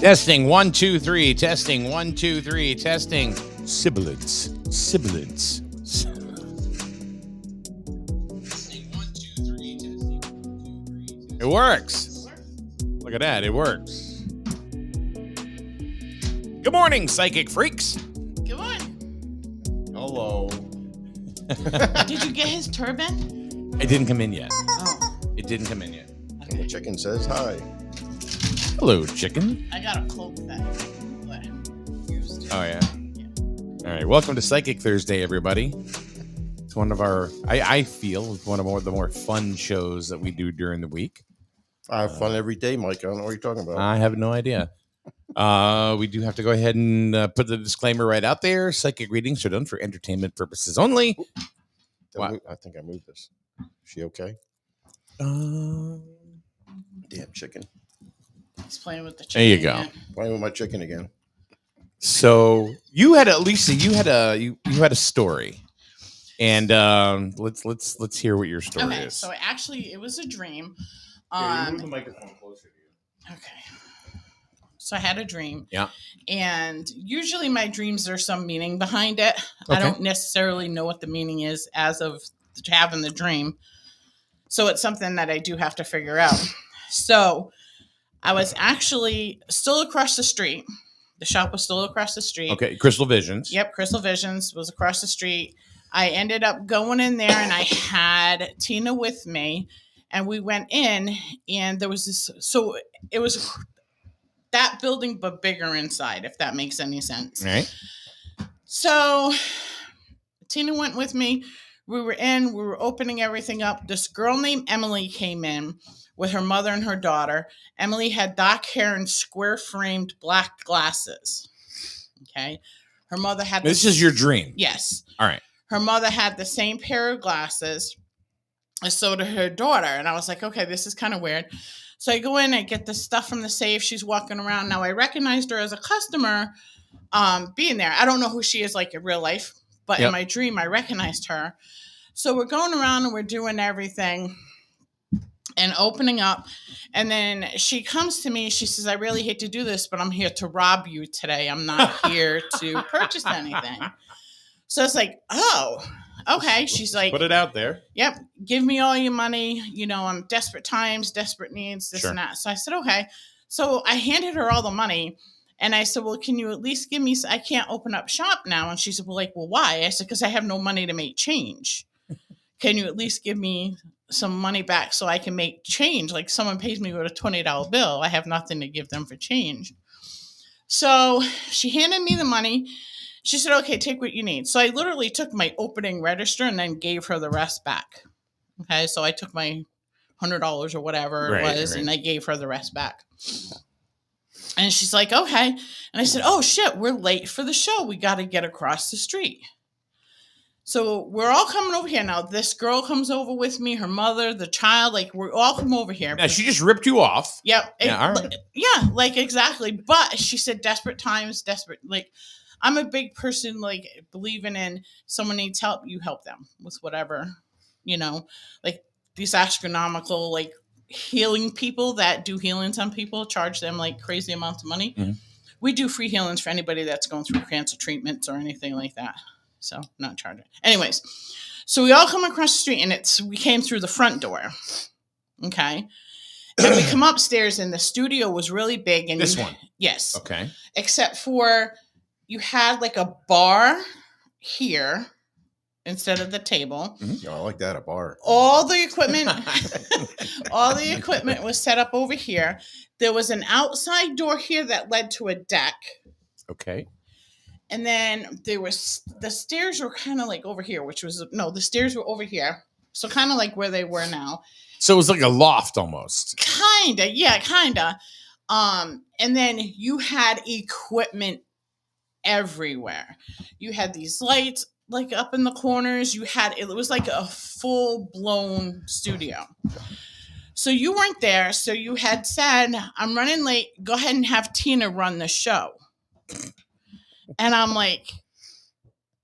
Testing 1 2 3. Testing 1 2 3. Testing. Sibilance. Sibilance. It works. Look at that. It works. Good morning, psychic freaks. Good morning. Hello. Did you get his turban? It didn't come in yet. Oh. It didn't come in yet. And the chicken says hi. Hello, chicken. I got a cloak that I used. Oh, yeah. All right. Welcome to Psychic Thursday, everybody. It's one of our, I feel, it's one of the more fun shows that we do during the week. I have fun every day, Mike. I don't know what you're talking about. I have no idea. We do have to go ahead and put the disclaimer right out there. Psychic readings are done for entertainment purposes only. I think I moved this. Is she okay? Damn chicken. He's playing with the chicken. There you go. Again. Playing with my chicken again. So you had Lisa, you had a story, and let's hear what your story Okay, is. so actually, it was a dream. Move the microphone closer to you. Okay. So I had a dream. Yeah. And usually my dreams, there's some meaning behind it. Okay. I don't necessarily know what the meaning is as of having the dream. So it's something that I do have to figure out. So I was actually still across the street. The shop was still across the street. Okay, Crystal Visions. Yep, Crystal Visions was across the street. I ended up going in there and I had Tina with me. And we went in and there was this, so it was that building, but bigger inside, if that makes any sense. All right. So Tina went with me. We were opening everything up. This girl named Emily came in with her mother and her daughter. Emily had dark hair and square framed black glasses. Okay. Her mother had This is your dream. Yes. All right. Her mother had the same pair of glasses. And so did her daughter. And I was like, okay, this is kind of weird. So I go in, I get the stuff from the safe. She's walking around. Now I recognized her as a customer being there. I don't know who she is like in real life, but Yep. in my dream, I recognized her. So we're going around and we're doing everything and opening up. And then she comes to me. She says, I really hate to do this, but I'm here to rob you today. I'm not here to purchase anything. So it's like, oh, okay. She's like, Put it out there. yep, give me all your money. You know, I'm desperate times, desperate needs, this Sure. and that. So I said, okay. So I handed her all the money and I said, well, can you at least give me, I can't open up shop now. And she said, well, why? I said, because I have no money to make change. Can you at least give me some money back so I can make change? Like someone pays me with a $20 bill. I have nothing to give them for change. So she handed me the money. She said, okay, take what you need. So I literally took my opening register and then gave her the rest back. Okay, so I took my $100 or whatever it was, and I gave her the rest back. And she's like, okay. And I said, oh, shit, we're late for the show. We got to get across the street. So we're all coming over here. Now, this girl comes over with me, her mother, the child, like we're all come over here. Now, she just ripped you off. Yep. Yeah, all right. Yeah, like exactly. But she said desperate times, desperate. Like I'm a big person, like believing in someone needs help, you help them with whatever, you know, like these astronomical, like healing people that do healings on people, charge them like crazy amounts of money. Mhm. We do free healings for anybody that's going through cancer treatments or anything like that. So not charging. Anyways, so we all come across the street and we came through the front door. Okay. And we come upstairs and the studio was really big. And This one? Yes. Okay. Except for you had like a bar here instead of the table. I like that, a bar. All the equipment was set up over here. There was an outside door here that led to a deck. Okay. And then the stairs were kind of like over here, the stairs were over here. So kind of like where they were now. So it was like a loft almost. Kinda. And then you had equipment everywhere. You had these lights like up in the corners. It was like a full blown studio. So you weren't there. So you had said, I'm running late. Go ahead and have Tina run the show. And I'm like,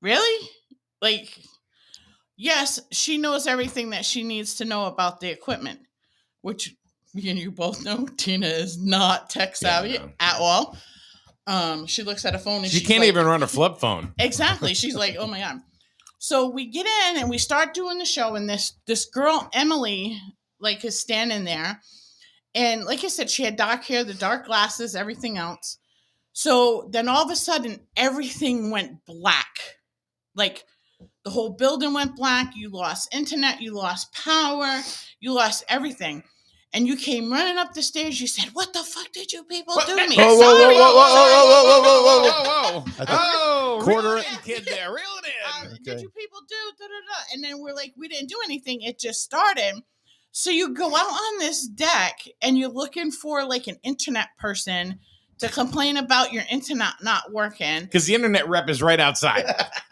really? Like, yes, she knows everything that she needs to know about the equipment, which and you both know Tina is not tech savvy Yeah, no. at all. She looks at a phone and She she's can't like, even run a flip phone. Exactly. She's like, oh my God. So we get in and we start doing the show, and this girl, Emily, like is standing there. And like I said, she had dark hair, the dark glasses, everything else. So then all of a sudden, everything went black. Like the whole building went black. You lost internet. You lost power. You lost everything. And you came running up the stairs. You said, "What the fuck did you people do to me?" Whoa, whoa, whoa, Sorry. whoa, whoa, Sorry. whoa, whoa, whoa, whoa, whoa, whoa, whoa. I thought- Oh, Quarter reel it it in, kid there. Reel it in. Okay. Did you people do da-da-da? And then we're like, we didn't do anything. It just started. So you go out on this deck and you're looking for like an internet person to complain about your internet not working. Because the internet rep is right outside.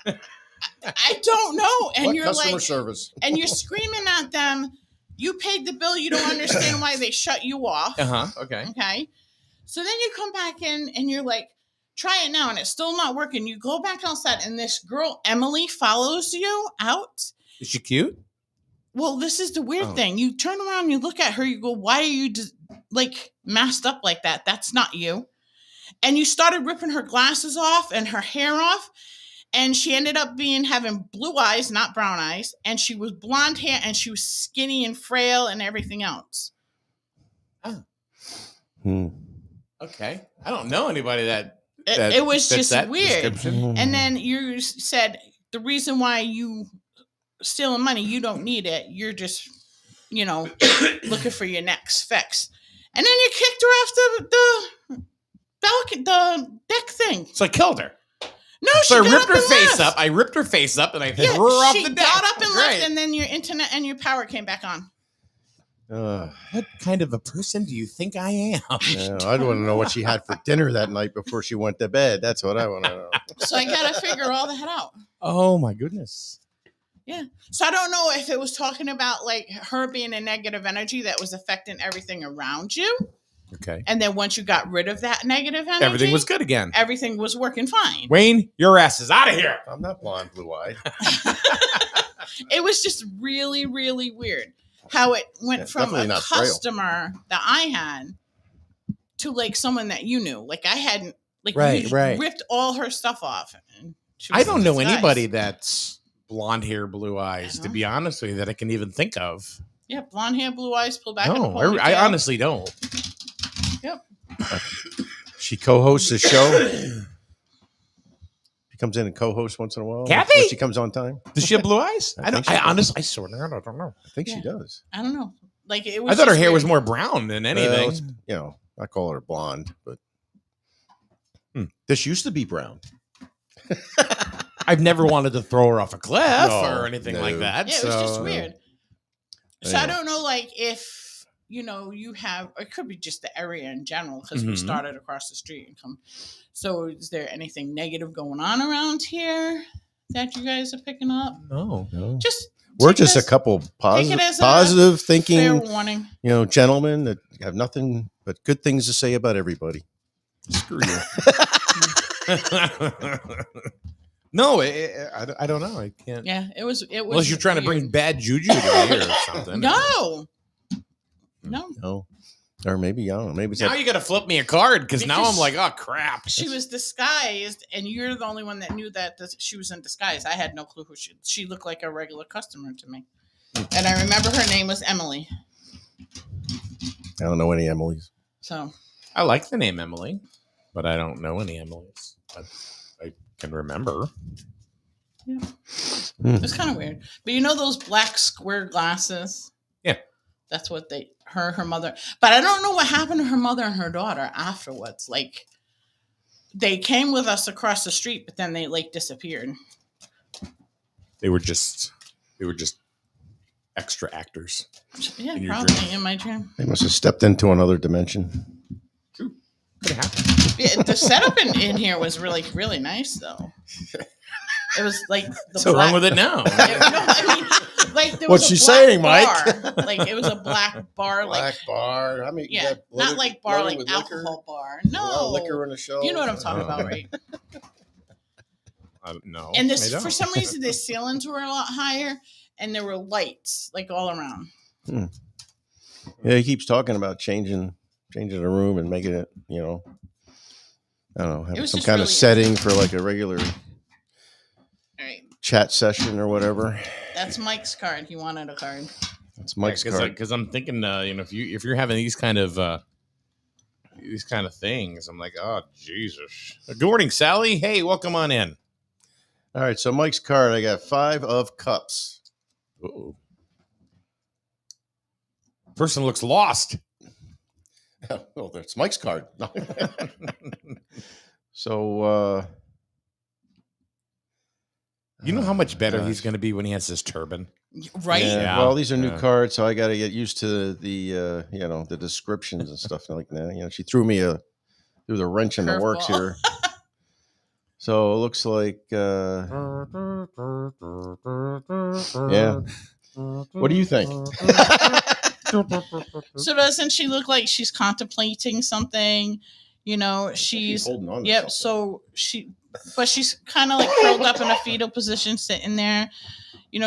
I don't know. And What you're customer like, service? and you're screaming at them. You paid the bill. You don't understand why they shut you off. Okay. Okay. So then you come back in and you're like, try it now. And it's still not working. You go back outside and this girl, Emily, follows you out. Is she cute? Well, this is the weird Oh. thing. You turn around, you look at her, you go, why are you like masked up like that? That's not you. And you started ripping her glasses off and her hair off. And she ended up having blue eyes, not brown eyes. And she was blonde hair and she was skinny and frail and everything else. Okay. I don't know anybody that It was fits just that weird. description. And then you said the reason why you stealing money, you don't need it. You're just, looking for your next fix. And then you kicked her off the deck thing. So I killed her. No, So she I got ripped up her and face left. up. I ripped her face up and I Yeah, threw her off she the deck. got up and left, Right. and then your internet and your power came back on. What kind of a person do you think I am? Yeah, I'd want to know what she had for dinner that night before she went to bed. That's what I want to know. So I got to figure all that out. Oh my goodness. Yeah. So I don't know if it was talking about like her being a negative energy that was affecting everything around you. Okay. And then once you got rid of that negative energy, Everything was good again. Everything was working fine. Wayne, your ass is out of here. I'm not blonde, blue-eyed. It was just really, really weird how it went Yeah, from definitely a not frail. customer that I had to like someone that you knew. Like I hadn't, like Right, you right. ripped all her stuff off. And she was I don't in know disguise. anybody that's blonde hair, blue eyes, to know. be honest with you, that I can even think of. Yeah, blonde hair, blue eyes, pulled back in a No, ponytail. I honestly don't. Yep. She co-hosts a show. She comes in and co-hosts once in a while. Kathy? When she comes on time. Does she have blue eyes? I think she I does. honestly, I swear to God, I don't know. I think Yeah. she does. I don't know. Like it was. I thought her just hair was weird. more brown than anything. Well, I call her blonde, but this used to be brown. I've never wanted to throw her off a cliff No, or anything like no. that. Yeah, it was just so- weird. So I Yeah. don't know, like if you have, it could be just the area in general because we Mhm. started across the street and come. So is there anything negative going on around here that you guys are picking up? No. No. Just We're take it just a as couple it positive, as a positive fair thinking, warning. gentlemen that have nothing but good things to say about everybody. Screw you. No, I don't know. I can't. Yeah, it was. Unless you're trying to bring weird. bad juju to me or something. No. No, or maybe I don't know. Maybe it's Now that, you got to flip me a card because now Because I'm like, oh crap. She was disguised, and you're the only one that knew that she was in disguise. I had no clue who she looked like a regular customer to me. And I remember her name was Emily. I don't know any Emily's. So I like the name Emily, but I don't know any Emily's. I can remember. it's kind of weird. But you know those black square glasses? Yeah. That's what her mother. But I don't know what happened to her mother and her daughter afterwards. Like they came with us across the street, but then they like disappeared. They were just extra actors. Yeah, In your probably dream. in my dream. They must have stepped into another dimension. Could have happened. Yeah, the setup in here was really, really nice, though. It was like the What's wrong with it now? No, I mean, like there was What's a she black saying, Mike? bar. Like it was a black bar, Black like bar. I mean, you yeah, got not loaded- like bar, loaded like with alcohol bar. liquor, a lot No, of liquor on the shelf. you know what I'm talking Oh. about, right? No. And I this, don't. for some reason, the ceilings were a lot higher, and there were lights like all around. Yeah, he keeps talking about changing the room and making it, I don't know, It having was some just kind of really setting for like a regular All right. chat session or whatever. That's Mike's card. He wanted a card. That's Mike's card. Because I'm thinking, if you're having these kind of things, I'm like, oh Jesus. Good morning, Sally. Hey, welcome on in. All right, so Mike's card, I got 5 of cups. Uh-oh. Person looks lost. Oh, that's Mike's card. So, You know how much better he's gosh. going to be when he has this turban? Right? Yeah. Well, these are new Yeah. cards, so I got to get used to the the descriptions and stuff like that. She threw the wrench in the works Curveball. here. So it looks like, yeah. What do you think? So doesn't she look like she's contemplating something? She's She's holding on to yep. something. But she's kind of like curled up in a fetal position, sitting there.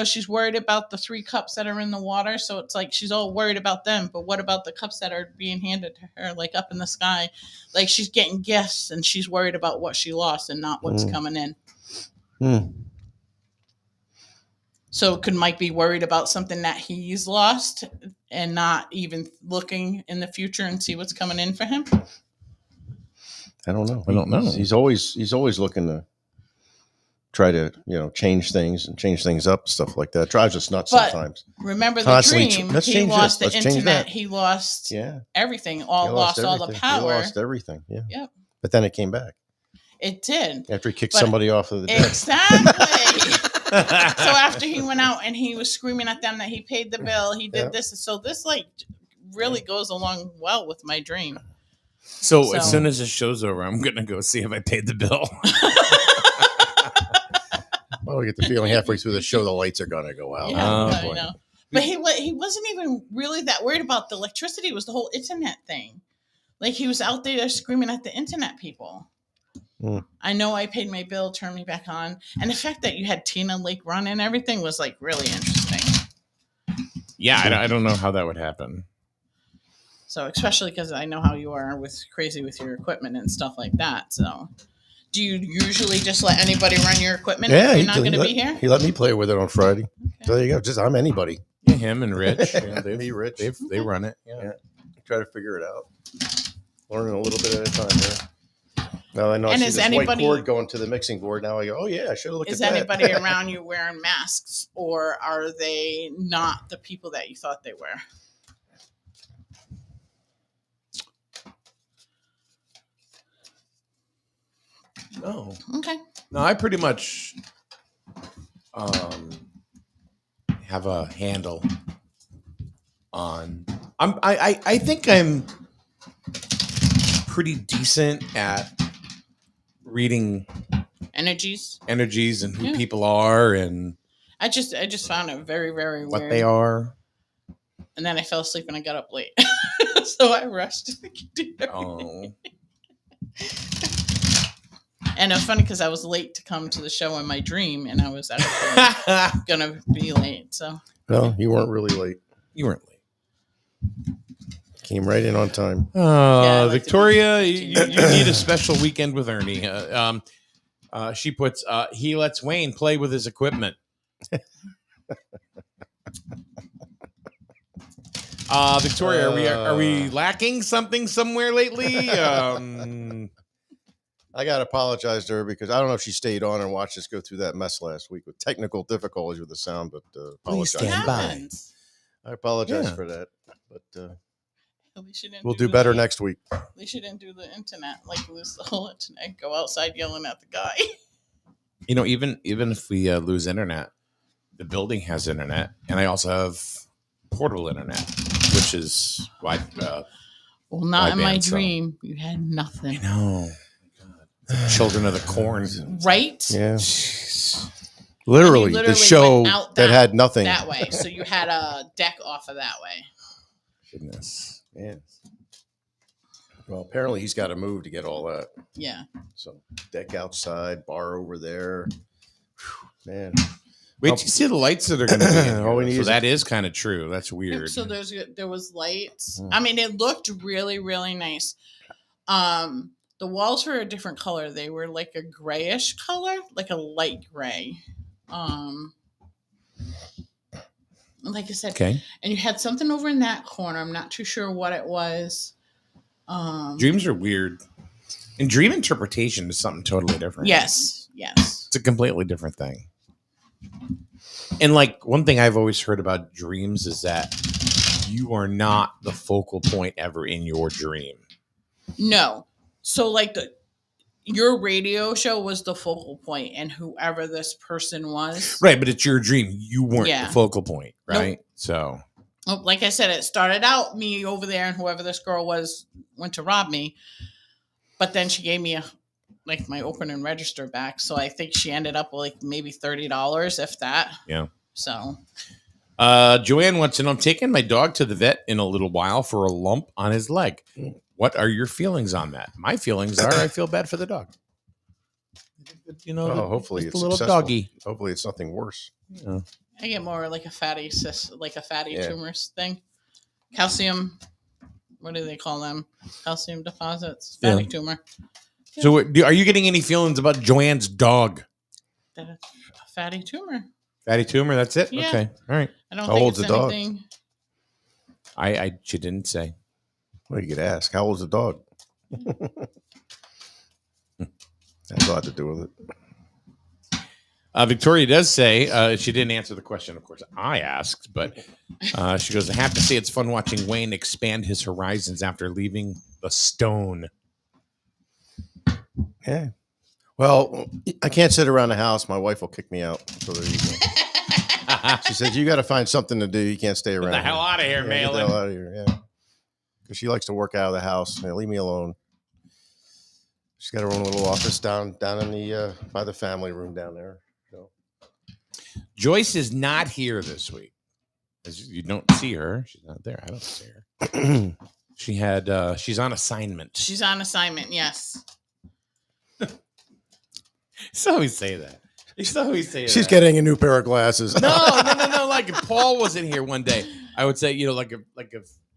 She's worried about the 3 cups that are in the water. So it's like she's all worried about them. But what about the cups that are being handed to her, like up in the sky? Like she's getting gifts and she's worried about what she lost and not what's coming in. So could Mike be worried about something that he's lost and not even looking in the future and see what's coming in for him? I don't know. I don't know. He's always looking to try to change things and change things up, stuff like that. Drives us nuts But sometimes. remember the Constantly dream? let's He change lost this. the Let's change internet. that. He lost Yeah, everything. He Lost all the everything. power. He lost everything. Yeah. Yep. But then it came back It did. after he kicked But- somebody off of the deck. Exactly. So after he went out and he was screaming at them that he paid the bill, he did Yeah. this. So this really goes along well with my dream. So as soon as this show's over, I'm going to go see if I paid the bill. Well, I get the feeling halfway through the show, the lights are going to go out. Yeah, Oh, I boy. know. But he wasn't even really that worried about the electricity. It was the whole internet thing. Like he was out there screaming at the internet people. I know I paid my bill, turn me back on. And the fact that you had Tina Lake Run and everything was like really interesting. Yeah, I don't know how that would happen. So especially because I know how you are crazy with your equipment and stuff like that. So do you usually just let anybody run your equipment if you're not going to be here? He let me play with it on Friday. Okay. So there you go. Just I'm anybody. Yeah, him and Rich. Me, Rich. They run it. Yeah. Try to figure it out. Learning a little bit at a time there. Now I know And I see is this anybody- white cord going to the mixing board. Now I go, oh yeah, I should have looked Is at that. anybody around you wearing masks, or are they not the people that you thought they were? No. Okay. No, I pretty much have a handle on. I think I'm pretty decent at reading Energies. energies and who Yeah. people are and I just found it very, very weird. what they are. And then I fell asleep and I got up late. So I rushed. Oh. And it was funny because I was late to come to the show in my dream, and I was actually gonna be late. So No, you weren't really late. You weren't late. Came right in on time. Yeah, I like to be Victoria, 15 you need a special weekend with Ernie. She puts, he lets Wayne play with his equipment. Victoria, are we lacking something somewhere lately? I got to apologize to her because I don't know if she stayed on and watched us go through that mess last week with technical difficulties with the sound, but Please apologize. stand by. happens. I apologize Yeah. for that, but At least you didn't we'll do better next week. At least you didn't do the internet, like lose the whole internet, go outside yelling at the guy. You know, even if we lose internet, the building has internet, and I also have portable internet, which is why. Well, not in my Wideband, so- dream. You had I nothing, know. Children of the Corn. right? Yeah, Jeez. literally, You the literally show went out that had nothing. That way, so you had a deck off of that way. Goodness. Man. Well, apparently he's got to move to get all that. Yeah. So deck outside, bar over there. Whew, man, Wait till you see the lights that are going to be in here. All we need So is that is kind of true. That's weird. So there was lights. Mm. I mean, it looked really, really nice. The walls were a different color. They were like a grayish color, like a light gray. Like I said, Okay. and you had something over in that corner. I'm not too sure what it was. Dreams are weird. And dream interpretation is something totally different. Yes. It's a completely different thing. And like one thing I've always heard about dreams is that you are not the focal point ever in your dream. No. So like your radio show was the focal point, and whoever this person was. Right, but it's your dream. You weren't Yeah. the focal point, right? Nope. So Like I said, it started out me over there, and whoever this girl was went to rob me. But then she gave me my open and register back, so I think she ended up with like maybe $30, if that. yeah. So Joanne wants to know, I'm taking my dog to the vet in a little while for a lump on his leg. What are your feelings on that? My feelings are I feel bad for the dog. You know, hopefully just it's a little successful. doggy. Hopefully it's nothing worse. Yeah. I get more like a fatty Yeah. tumors thing. Calcium. What do they call them? Calcium deposits. Yeah. Fatty tumor. So are you getting any feelings about Joanne's dog? That a fatty tumor. Fatty tumor, that's it? Yeah. Okay. All right. I don't How think old's it's the dog? anything. She didn't say. Well, you could ask, how old's the dog? That's a lot to do with it. Victoria does say, she didn't answer the question, of course, I asked, but she goes, I have to say it's fun watching Wayne expand his horizons after leaving the stone. Yeah. Well, I can't sit around the house. My wife will kick me out. So there you go. She says, you got to find something to do. You can't stay around. Get the hell out of here, Get the hell Malin. out of here. Yeah. Because she likes to work out of the house. Leave me alone. She's got her own little office down in the by the family room down there. So. Joyce is not here this week. As you don't see her. She's not there. I don't see her. She's on assignment. She's on assignment. Yes. So always say that. You should always say She's that. getting a new pair of glasses. No. Like if Paul was in here one day, I would say,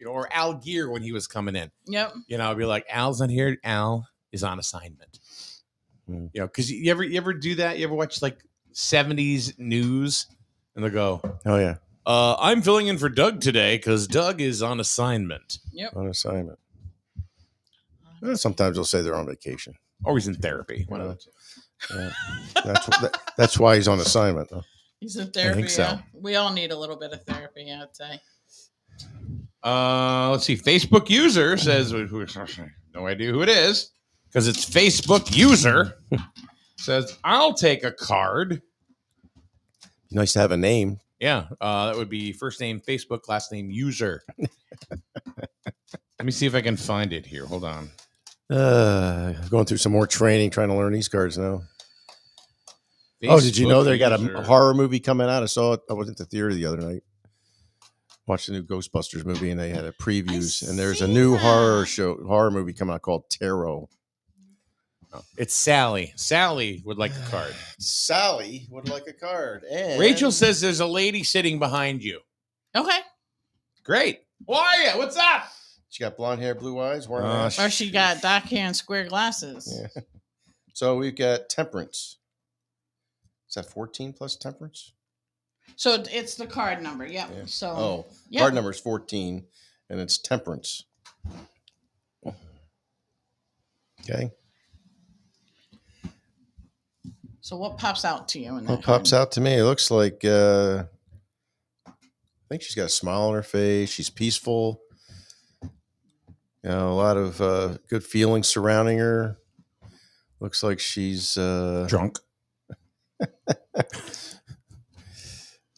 or Al Gear when he was coming in. Yep. I'd be like, Al's not here. Al is on assignment. Because you ever do that? You ever watch like 70s news and they go, Oh yeah, I'm filling in for Doug today because Doug is on assignment. Yep. on assignment. Well, sometimes they'll say they're on vacation. Or he's in therapy. One of the two. Yeah. That's why he's on assignment. Though. He's in therapy. think so. Yeah. We all need a little bit of therapy, I'd say. Let's see. Facebook user says, no idea who it is because it's Facebook user says, I'll take a card. Nice to have a name. Yeah, that would be first name Facebook, last name user. Let me see if I can find it here. Hold on. Going through some more training, trying to learn these cards now. Facebook Did you know they got user. a horror movie coming out? I saw it. I was at the theater the other night. Watched the new Ghostbusters movie, and they had a previews. And there's a new horror movie coming out called Tarot. Oh, it's Sally. Sally would like the card. Sally would like a card. And Rachel says there's a lady sitting behind you. Okay. Great. How are you? What's up? she got blonde hair, blue eyes. Wearing a mask. Or she got dark hair and square glasses. Yeah. So we've got Temperance. Is that 14 plus Temperance? So it's the card number. Yep. Yeah. So yep. Card number is 14, and it's Temperance. Okay. So what pops out to you? In that What pops out to me? It looks like I think she's got a smile on her face. She's peaceful. A lot of good feelings surrounding her. Looks like she's Drunk.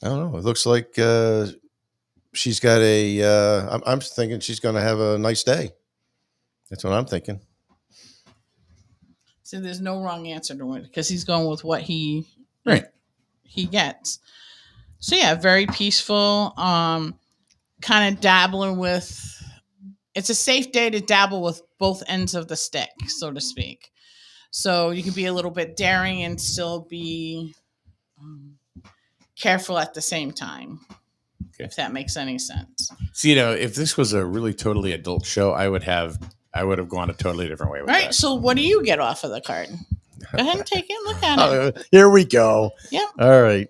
I don't know. It looks like she's got a. I'm thinking she's going to have a nice day. That's what I'm thinking. So there's no wrong answer to it because he's going with what he gets. So yeah, very peaceful. Kind of dabbling with. It's a safe day to dabble with both ends of the stick, so to speak. So you can be a little bit daring and still be careful at the same time. Okay. If that makes any sense. See, if this was a really totally adult show, I would have gone a totally different way with Right. that. So what do you get off of the card? Go ahead and take it. Look at it. Here we go. Yeah. All right.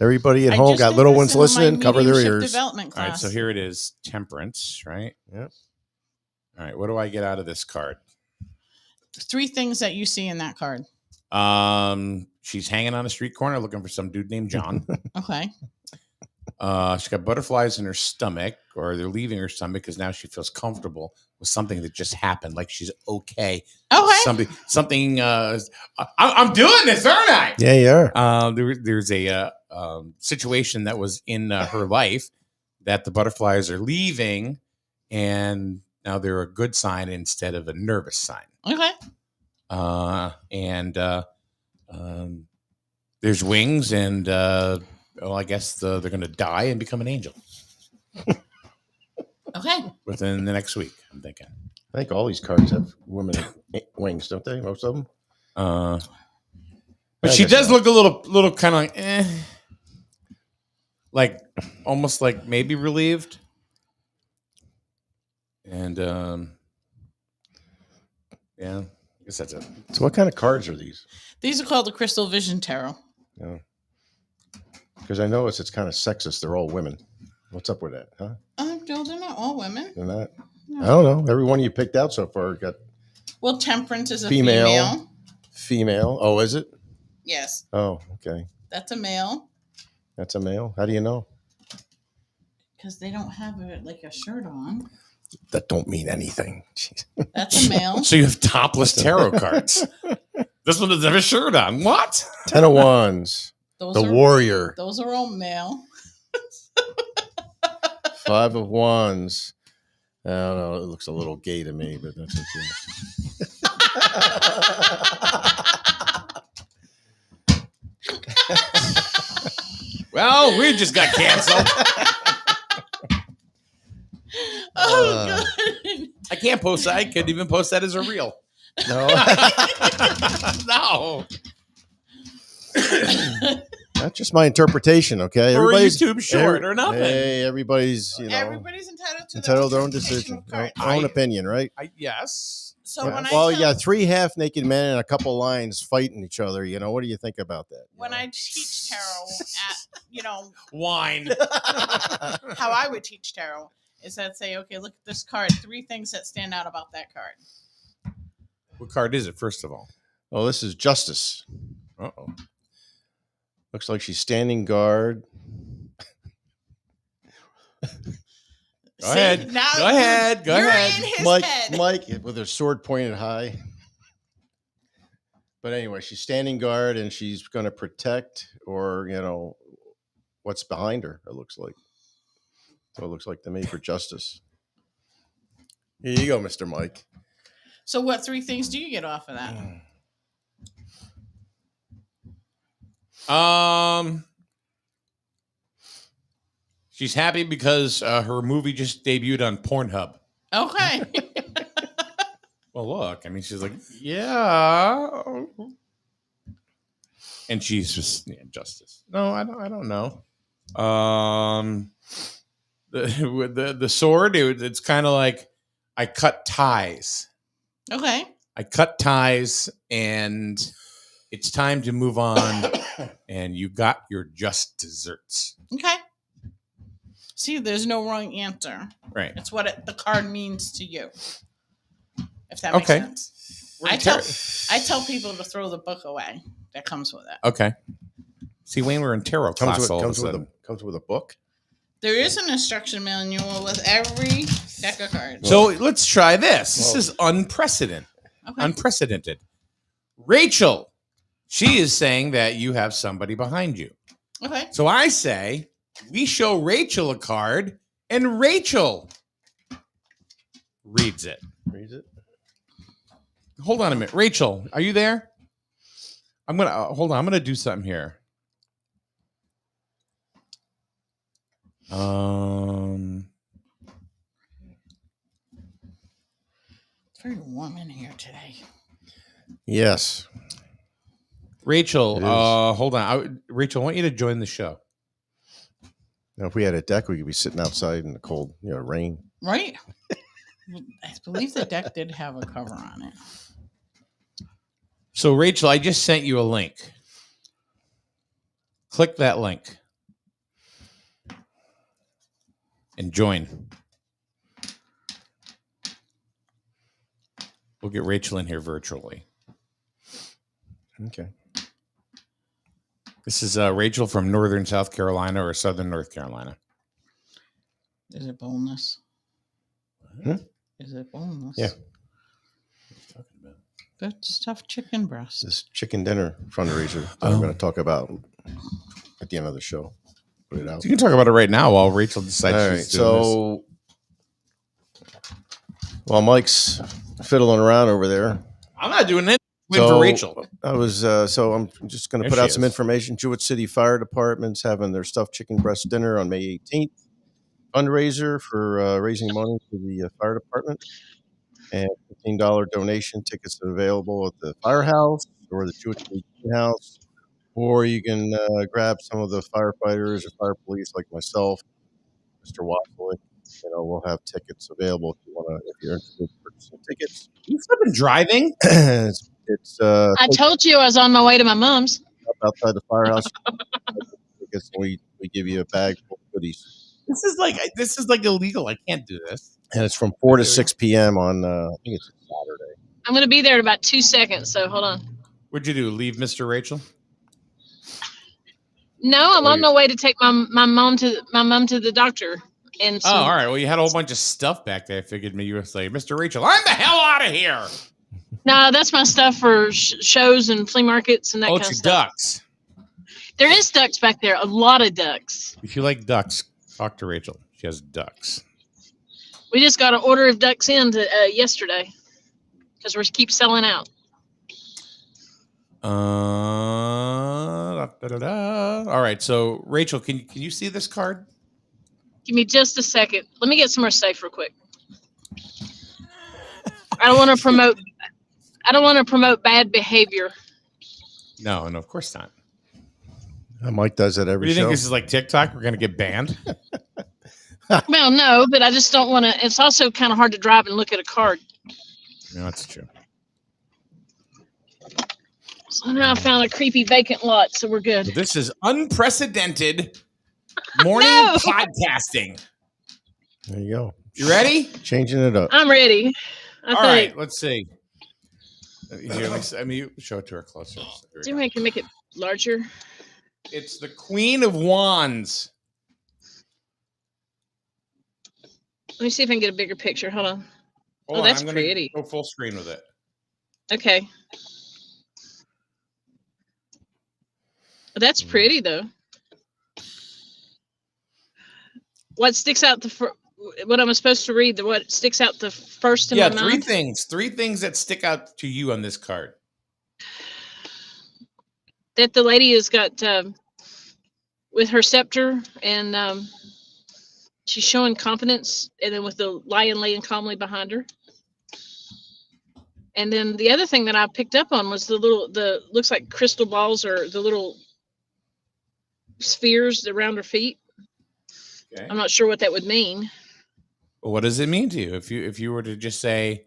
Everybody at home got little ones listening. Cover their ears. Development class. All right. So here it is. Temperance, right? Yep. All right. What do I get out of this card? 3 things that you see in that card. She's hanging on a street corner looking for some dude named John. Okay. She's got butterflies in her stomach, or they're leaving her stomach because now she feels comfortable with something that just happened. Like she's okay. Okay. Something. I'm doing this, aren't I? Yeah, you are. There's a situation that was in her life that the butterflies are leaving, and now they're a good sign instead of a nervous sign. Okay. There's wings, and I guess they're going to die and become an angel. Okay. Within the next week, I'm thinking. I think all these cards have women wings, don't they? Most of them. But she does look a little kind of like almost like maybe relieved. And yeah, I guess that's it. So, what kind of cards are these? These are called the Crystal Vision Tarot. Yeah. Because I notice it's kind of sexist. They're all women. What's up with that, huh? No, they're not all women. They're not. No. I don't know. Every one you picked out so far got Well, Temperance is a Female. female. female. Oh, is it? Yes. Oh, okay. That's a male. That's a male. How do you know? Because they don't have a shirt on. That don't mean anything. Jeez. That's a male. So you have topless tarot cards. This one doesn't have a shirt on. What? 10 of Wands. Those The are, Warrior. Those are all male. 5 of Wands. I don't know. It looks a little gay to me, but that's okay. Well, we just got canceled. Oh, God. I can't post that. I couldn't even post that as a reel. No. No. That's just my interpretation, okay? Or a YouTube short or nothing. Hey, everybody's, Everybody's entitled to their own decision, their own opinion, right? Yes. So Yeah. when Well, you got 3 half-naked men and a couple lines fighting each other. What do you think about that? when I teach tarot at, Wine. how I would teach tarot is I'd say, okay, look at this card. 3 things that stand out about that card. What card is it, first of all? Oh, this is Justice. Uh-oh. Looks like she's standing guard. Go ahead. Now Go ahead. Go you're ahead. in his head. Mike with her sword pointed high. But anyway, she's standing guard and she's going to protect or, what's behind her, it looks like. So it looks like to me for justice. Here you go, Mr. Mike. So what 3 things do you get off of that? She's happy because her movie just debuted on Pornhub. Okay. Well, look, she's like, yeah. And she's just justice. No, I don't know. The sword, it's kind of like I cut ties. Okay. I cut ties, and it's time to move on. And you got your just desserts. Okay. See, there's no wrong answer. Right. It's what the card means to you. If that makes sense. I tell people to throw the book away that comes with it. Okay. See, Wayne, we're in tarot class all of a sudden. Comes with a book. There is an instruction manual with every deck of cards. So let's try this. This is unprecedented. Okay. Unprecedented. Rachel, she is saying that you have somebody behind you. Okay. So I say we show Rachel a card, and Rachel reads it. Reads it. Hold on a minute. Rachel, are you there? I'm going to hold on. I'm going to do something here. It's very warm in here today. Yes. Rachel, hold on. Rachel, I want you to join the show. Now, if we had a deck, we could be sitting outside in the cold, rain. Right? I believe the deck did have a cover on it. So, Rachel, I just sent you a link. Click that link and join. We'll get Rachel in here virtually. Okay. This is Rachel from Northern South Carolina or Southern North Carolina. Is it boneless? Hmm? Is it boneless? Yeah. The stuffed chicken breast. This chicken dinner fundraiser that I'm going to talk about at the end of the show. Put it out. You can talk about it right now while Rachel decides All right. she's doing While Mike's fiddling around over there, this. I'm not doing it. Waiting for Rachel. I was I'm just going to There put she out some is. information. Jewett City Fire Department's having their stuffed chicken breast dinner on May 18th. Fundraiser for raising money for the fire department, and $15 donation. Tickets are available at the firehouse or the Jewett City House, or you can grab some of the firefighters or fire police like myself, Mr. Wasselick. We'll have tickets available if you're interested in purchasing tickets. You flipping driving? it's I told you I was on my way to my mom's. outside the firehouse. Tickets, and we give you a bag full of goodies. This is like illegal. I can't do this. And it's from 4 to 6 p.m. on, I think it's Saturday. I'm going to be there in about 2 seconds, so hold on. What'd you do? Leave Mr. Rachel? No, I'm on my way to take my mom to the doctor. And Oh, all right. Well, you had a whole bunch of stuff back there. I figured maybe you were like, Mr. Rachel, I'm the hell out of here. No, that's my stuff for shows and flea markets and that kind of It's stuff. ducks. There is ducks back there, a lot of ducks. If you like ducks, talk to Rachel. She has ducks. We just got an order of ducks in yesterday because we keep selling out. All right. So, Rachel, can you see this card? Give me just a second. Let me get somewhere safe real quick. I don't want to promote bad behavior. No, of course not. Mike does that What every do you show. think this is like TikTok? We're going to get banned? Well, no, but I just don't want to. It's also kind of hard to drive and look at a card. No, that's true. So now I found a creepy vacant lot, so we're good. So this is unprecedented morning No! podcasting. There you go. You ready? Changing it up. I'm ready. I All think. right, let's see. Here, you show it to her closer. Is there a way I can make it larger? It's the Queen of Wands. Let me see if I can get a bigger picture. Hold on. Hold on, That's I'm gonna pretty. Go full screen with it. Okay. That's pretty, though. What sticks out what I'm supposed to read? What sticks out the first in my mind? Three things that stick out to you on this card. That the lady has got with her scepter, and she's showing confidence, and then with the lion laying calmly behind her. And then the other thing that I picked up on was the looks like crystal balls, or the little spheres around her feet. Okay. I'm not sure what that would mean. Well, what does it mean to you? If you were to just say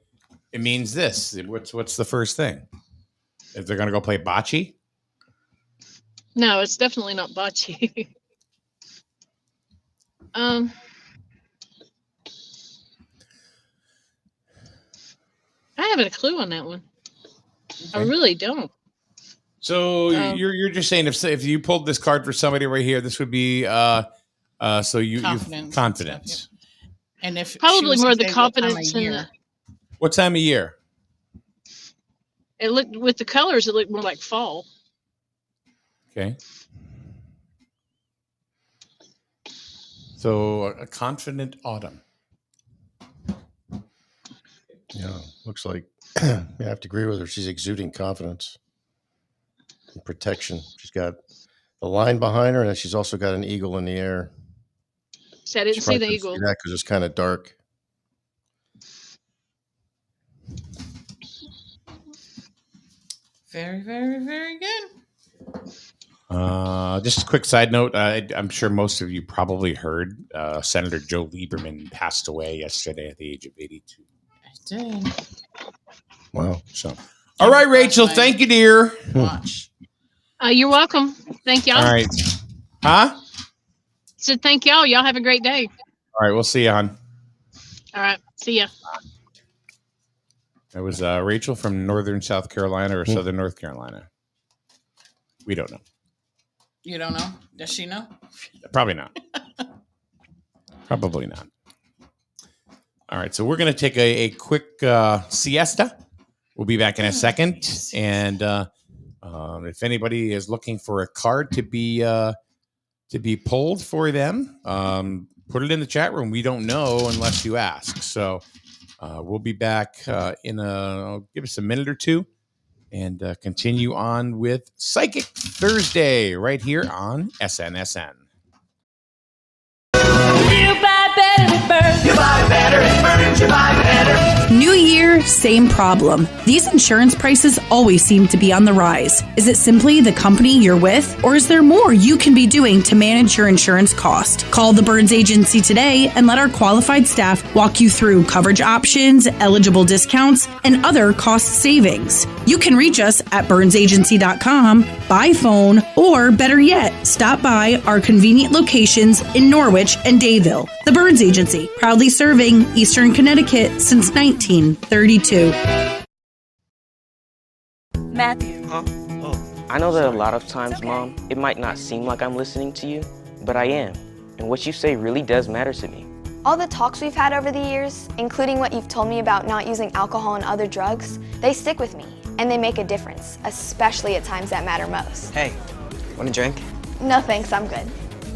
it means this, what's the first thing? If they're gonna go play bocce? No, it's definitely not bocce. I haven't a clue on that one. Okay. I really don't. So you're just saying if you pulled this card for somebody right here, this would be confidence. Yep. And if probably more the confidence in what time of year? It looked with the colors. It looked more like fall. Okay. So a confident autumn. Yeah, looks like I have to agree with her. She's exuding confidence and protection. She's got the line behind her, and she's also got an eagle in the air. So I didn't see the eagle. That because it's kind of dark. Very, very, very good. Just a quick side note. I'm sure most of you probably heard Senator Joe Lieberman passed away yesterday at the age of 82. I did. Wow. So, all right, Rachel. Last Thank you, dear. Watch. You're welcome. Thank y'all. All right. Huh? Said thank y'all. Y'all have a great day. All right. We'll see you, hon. All right. See ya. That was Rachel from Northern South Carolina or Southern North Carolina. We don't know. You don't know? Does she know? Probably not. Probably not. All right. So we're going to take a quick siesta. We'll be back in a second. And if anybody is looking for a card to be pulled for them, put it in the chat room. We don't know unless you ask. So we'll be back give us a minute or two and continue on with Psychic Thursday right here on SNSN. You buy better, it burns. You buy better, it burns. You buy better. New year, same problem. These insurance prices always seem to be on the rise. Is it simply the company you're with, or is there more you can be doing to manage your insurance cost? Call the Burns Agency today and let our qualified staff walk you through coverage options, eligible discounts, and other cost savings. You can reach us at burnsagency.com, by phone, or better yet, stop by our convenient locations in Norwich and Dayville. The Burns Agency, proudly serving Eastern Connecticut since 1932. Matthew. I know that a lot of times, Mom, it might not seem like I'm listening to you, but I am. And what you say really does matter to me. All the talks we've had over the years, including what you've told me about not using alcohol and other drugs, they stick with me, and they make a difference, especially at times that matter most. Hey, want a drink? No thanks, I'm good.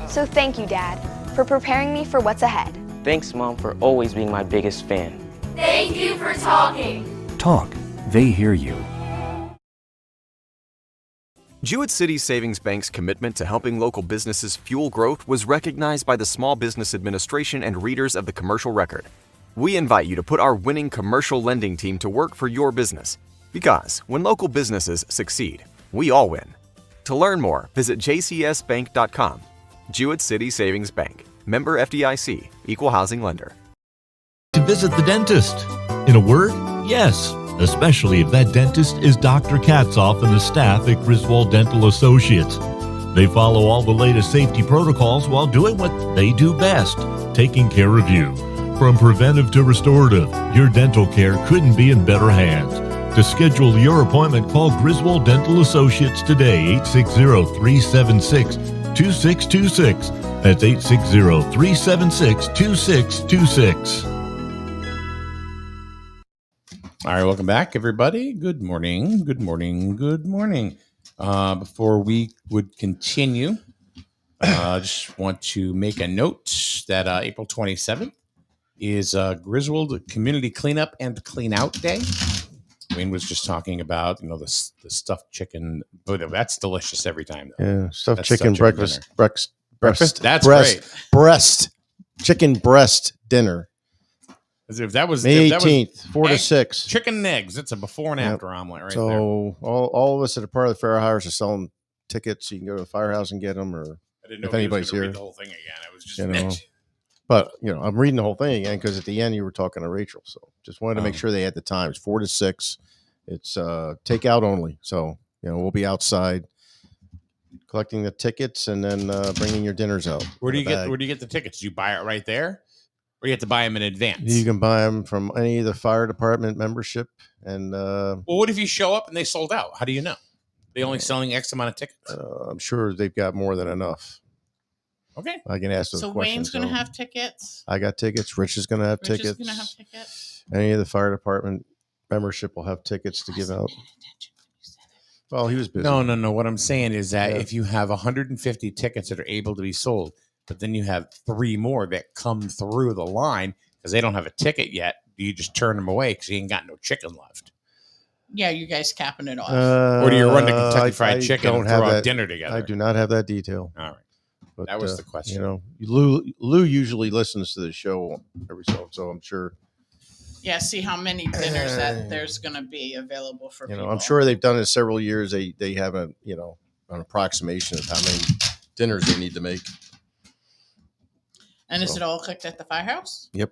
So thank you, Dad, for preparing me for what's ahead. Thanks, Mom, for always being my biggest fan. Thank you for talking. Talk. They hear you. Jewett City Savings Bank's commitment to helping local businesses fuel growth was recognized by the Small Business Administration and readers of the Commercial Record. We invite you to put our winning commercial lending team to work for your business. Because when local businesses succeed, we all win. To learn more, visit jcsbank.com. Jewett City Savings Bank. Member FDIC. Equal housing lender. To visit the dentist. In a word, yes. Especially if that dentist is Dr. Katzoff and the staff at Griswold Dental Associates. They follow all the latest safety protocols while doing what they do best, taking care of you. From preventive to restorative, your dental care couldn't be in better hands. To schedule your appointment, call Griswold Dental Associates today, 860-376-2626. That's 860-376-2626. All right, welcome back, everybody. Good morning. Good morning. Good morning. Before we would continue, I just want to make a note that April 27th is Griswold Community Cleanup and Clean Out Day. Wayne was just talking about, the stuffed chicken. Oh, that's delicious every time, though. Yeah, stuffed That's chicken stuffed breakfast. dinner. Breakfast. That's breast, great. Breast. Chicken breast dinner. As if that was May if that 18th, 4 to egg- 6. chicken and eggs. It's a before and after omelet right there. So all of us that are part of the Firehouse are selling tickets. You can go to the Firehouse and get them, or I didn't know if if anybody's read here. the whole thing again. I was just You know. But I'm reading the whole thing again because at the end you were talking to Rachel. So just wanted to make sure they had the times 4 to 6. It's takeout only. So we'll be outside collecting the tickets and then bringing your dinners out. Where do you in a bag. get the tickets? Do you buy it right there, or you have to buy them in advance? You can buy them from any of the fire department membership. And Well, what if you show up and they sold out? How do you know? They only selling X amount of tickets. I'm sure they've got more than enough. Okay. I can ask those So questions. Wayne's going to have tickets. I got tickets. Rich is going to have Rich tickets. is going to have tickets. Any of the fire department membership will have tickets to give out. Well, he was busy. No. What I'm saying is that if you have 150 tickets that are able to be sold, but then you have 3 more that come through the line because they don't have a ticket yet, do you just turn them away because you ain't got no chicken left? Yeah, you guys capping it off. Or do you run to Kentucky Fried I Chicken don't and have throw that. out dinner together? I do not have that detail. All right. But, That was the question. Lou usually listens to the show every so I'm sure. Yeah, see how many dinners that there's going to be available for people. I'm sure they've done it several years. They haven't, an approximation of how many dinners they need to make. And is it all cooked at the firehouse? Yep.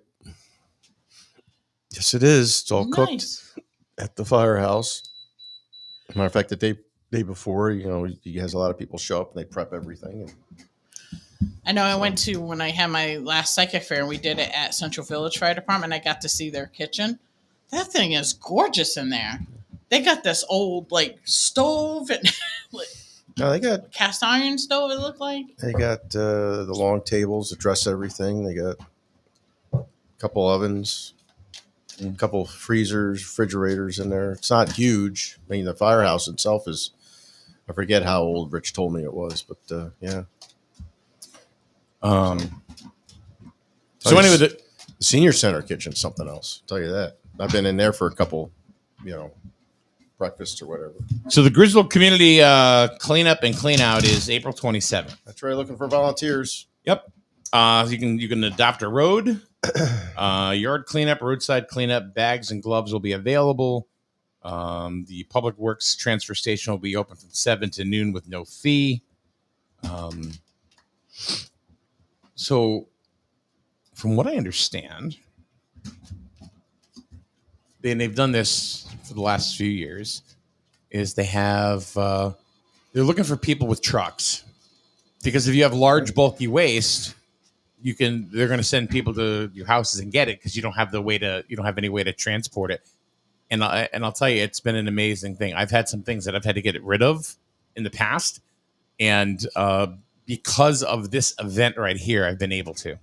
Yes, it is. It's all cooked at the firehouse. Matter of fact, the day before, he has a lot of people show up and they prep everything. I know I went to, when I had my last psychic fair, and we did it at Central Village Fire Department. I got to see their kitchen. That thing is gorgeous in there. They got this old stove and No, they got cast iron stove. It looked like they got the long tables to dress everything. They got a couple ovens, a couple freezers, refrigerators in there. It's not huge. I mean, the firehouse itself is, I forget how old Rich told me it was, but yeah. So anyway, the senior center kitchen's something else. I'll tell you that. I've been in there for a couple, breakfasts or whatever. So the Griswold Community Cleanup and Clean Out is April 27th. That's right. Looking for volunteers. Yep. You can adopt a road. Yard cleanup, roadside cleanup, bags and gloves will be available. The Public Works transfer station will be open from 7 to noon with no fee. So, from what I understand, they've done this for the last few years, is they have they're looking for people with trucks, because if you have large bulky waste, they're going to send people to your houses and get it, because you don't have any way to transport it. And I'll tell you, it's been an amazing thing. I've had some things that I've had to get rid of in the past, and because of this event right here, I've been able to.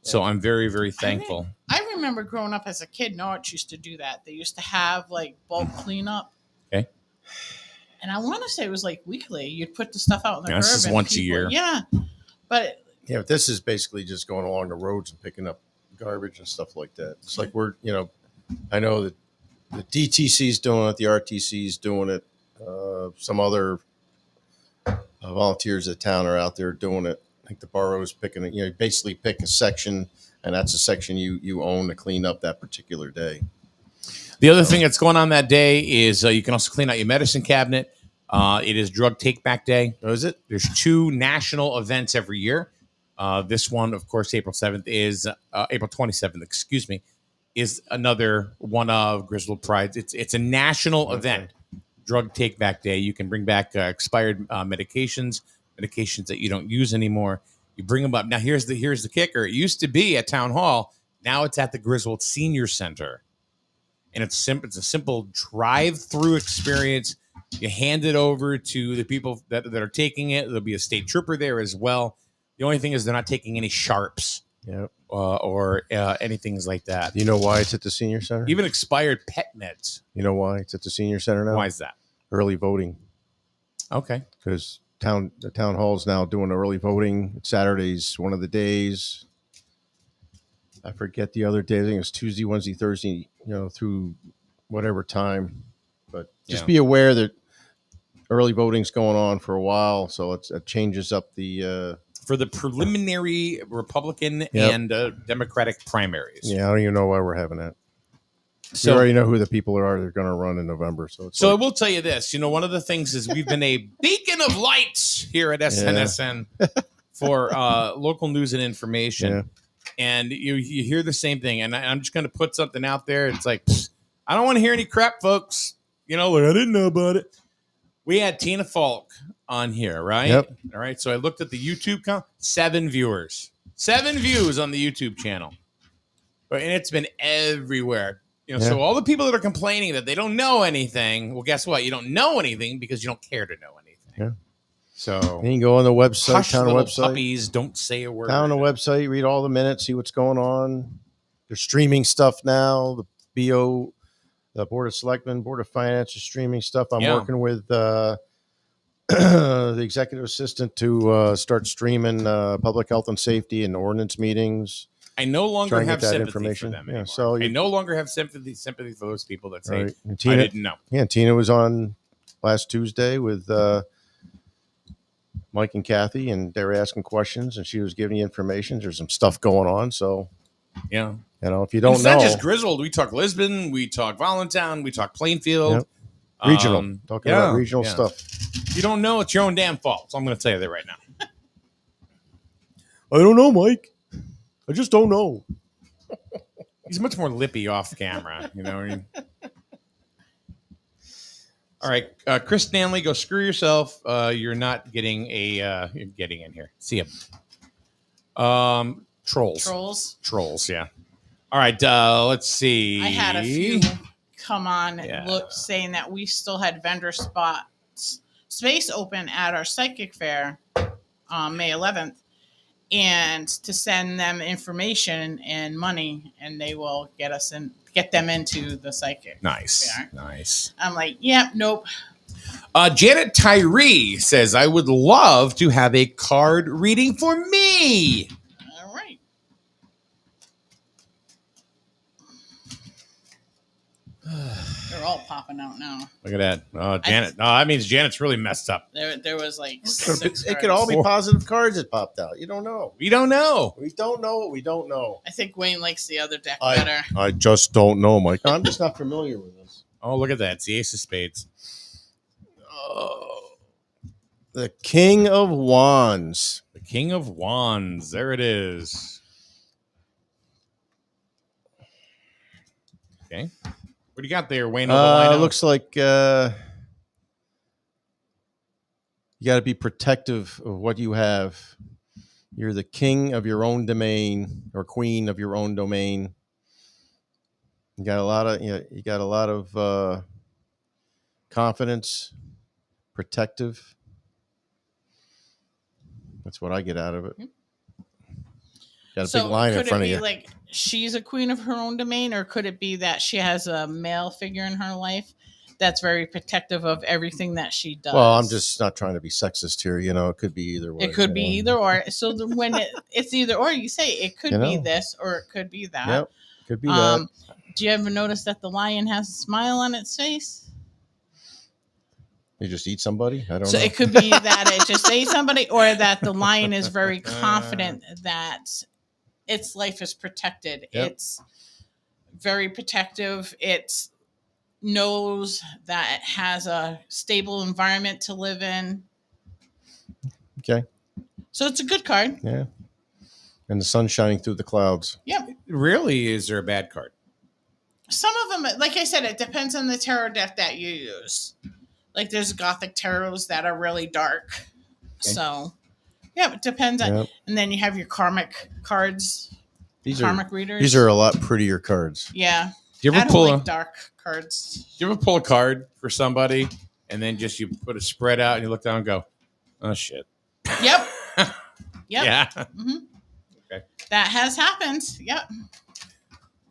So I'm very, very thankful. I remember growing up as a kid, Norwich used to do that. They used to have bulk cleanup. Okay. And I want to say it was weekly. You'd put the stuff out in the curb. This is once a year. Yeah. But this is basically just going along the roads and picking up garbage and stuff like that. It's like I know that the DTC's doing it, the RTC's doing it. Some other volunteers at town are out there doing it. I think the borough's picking it. You basically pick a section, and that's a section you own to clean up that particular day. The other thing that's going on that day is you can also clean out your medicine cabinet. It is Drug Take Back Day. Oh, is it? There's 2 national events every year. This one, of course, April 7th is April 27th. Excuse me, is another one of Griswold Pride's. It's a national event. Drug Take Back Day. You can bring back expired medications that you don't use anymore. You bring them up. Now here's the kicker. It used to be at Town Hall. Now it's at the Griswold Senior Center, and it's a simple drive-through experience. You hand it over to the people that are taking it. There'll be a state trooper there as well. The only thing is they're not taking any sharps. Yep. Or anything like that. You know why it's at the senior center? Even expired pet meds. You know why it's at the senior center now? Why is that? Early voting. Okay. Because the town hall's now doing early voting. Saturday's one of the days. I forget the other day. I think it's Tuesday, Wednesday, Thursday, through whatever time. But just be aware that early voting's going on for a while. So it changes up the... for the preliminary Republican and Democratic primaries. Yeah, I don't even know why we're having that. So you already know who the people are that are going to run in November. So I will tell you this. One of the things is we've been a beacon of lights here at SNSN for local news and information. Yeah. And you hear the same thing. And I'm just going to put something out there. It's like, I don't want to hear any crap, folks. I didn't know about it. We had Tina Falk on here, right? Yep. All right. So I looked at the YouTube count, 7 viewers, 7 views on the YouTube channel. And it's been everywhere. So all the people that are complaining that they don't know anything, well, guess what? You don't know anything because you don't care to know anything. Yeah. So you can go on the website, hush, town little website. Puppies, don't say a word. Town website, read all the minutes, see what's going on. They're streaming stuff now. The BO, the Board of Selectmen, Board of Finance is streaming stuff. I'm working with the executive assistant to start streaming public health and safety and ordinance meetings. I no longer have sympathy for them anymore. So I no longer have sympathy for those people that say, Tina, I didn't know. Yeah, Tina was on last Tuesday with Mike and Kathy, and they were asking questions, and she was giving you information. There's some stuff going on, so yeah. If you don't it's know. It's not just Griswold. We talk Lisbon, we talk Voluntown, we talk Plainfield. Yep. Regional. Talking about regional stuff. If you don't know, it's your own damn fault. So I'm going to tell you that right now. I don't know, Mike. I just don't know. He's much more lippy off camera, you know what I mean? All right, Chris Stanley, go screw yourself. You're not getting you're getting in here. See ya. Trolls, yeah. All right, let's see. I had a few come on and look saying that we still had vendor space open at our psychic fair on May 11th, and to send them information and money, and they will get them into the psychic Nice, fair. nice. I'm like, yeah, nope. Janet Tyree says, I would love to have a card reading for me. All right. They're all popping out now. Look at that. Oh, Janet. No, that means Janet's really messed up. There was like It could all be positive cards that popped out. You don't know. We don't know. We don't know what we don't know. I think Wayne likes the other deck better. I just don't know, Mike. I'm just not familiar with this. Oh, look at that. It's the Ace of Spades. Oh, the King of Wands. The King of Wands. There it is. Okay. What do you got there, Wayne? Looks like you got to be protective of what you have. You're the king of your own domain or queen of your own domain. You got a lot of confidence, protective. That's what I get out of it. Got a big line in front of you. Could it be like she's a queen of her own domain, or could it be that she has a male figure in her life that's very protective of everything that she does? Well, I'm just not trying to be sexist here. You know, it could be either way. It could be either or. So when it's either or, you say it could be this or it could be that. Yep, could be that. Do you ever notice that the lion has a smile on its face? You just eat somebody? I don't know. So it could be that it just ate somebody, or that the lion is very confident that its life is protected. Yep. It's very protective. It knows that it has a stable environment to live in. Okay. So it's a good card. Yeah. And the sun's shining through the clouds. Yep. Really, is there a bad card? Some of them, like I said, it depends on the tarot deck that you use. Like there's Gothic tarots that are really dark. Okay. So, yeah, it depends on. And then you have your karmic cards. Karmic readers. These are a lot prettier cards. Yeah. Do you ever pull dark cards? Do you ever pull a card for somebody and then just you put a spread out and you look down and go, oh shit. Yep. Yep. Yeah. Mm-hmm. Okay. That has happened. Yep.